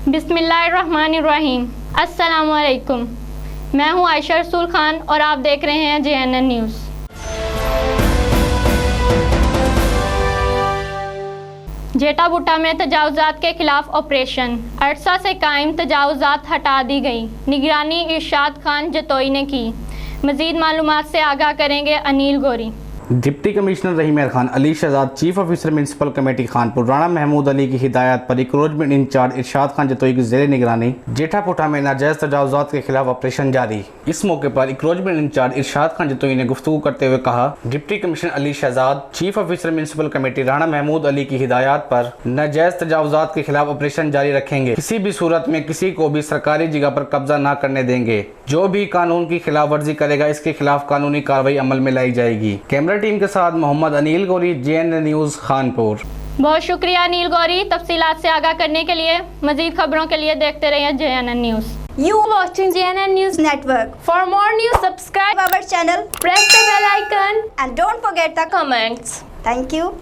बिस्मिल्लाहिर्रहमानिर्रहीम। अस्सलामुअलैकुम। मैं हूं आयशा रसूल खान और आप देख रहे हैं JNN न्यूज़। जेटा बूटा में तजावुज़ात के खिलाफ ऑपरेशन, अरसा से कायम तजावुज़ात हटा दी गई, निगरानी इरशाद खान जतोई ने की। मज़ीद मालूमात से आगाह करेंगे Anil Gauri. Deputy commissioner Rahim Khan, Ali Shahzad, chief officer municipal committee Khanpur, Rana Mahmood Ali की हिदायत पर इंक्रोचमेंट इंचार्ज इरशाद खान जतोई की ज़ेर निगरानी जेठा पुठा में नाजायज़ तजावुज़ात के खिलाफ ऑपरेशन जारी। इस मौके पर इंक्रोचमेंट इंचार्ज इरशाद खान जतोई ने गुफ्तगू करते हुए कहा, deputy commissioner Ali Shahzad, chief officer municipal committee Rana Mahmood Ali की हिदायत पर नाजायज़ तजावुज़ात के खिलाफ ऑपरेशन जारी रखेंगे। किसी भी सूरत में किसी को भी सरकारी जगह पर कब्जा न करने देंगे। जो भी कानून की खिलाफ वर्जी करेगा इसके खिलाफ कानूनी कार्रवाई अमल में लाई जाएगी। कैमरा टीम के साथ मोहम्मद अनिल गौरी, JNN न्यूज़ खानपुर। बहुत शुक्रिया अनिल गौरी। तफसीलात से आगाह करने के लिए मजीद खबरों के लिए देखते रहिए JNN news. You watching JNN News Network. For more news, subscribe Our channel press the bell icon and don't forget the comments. Thank you.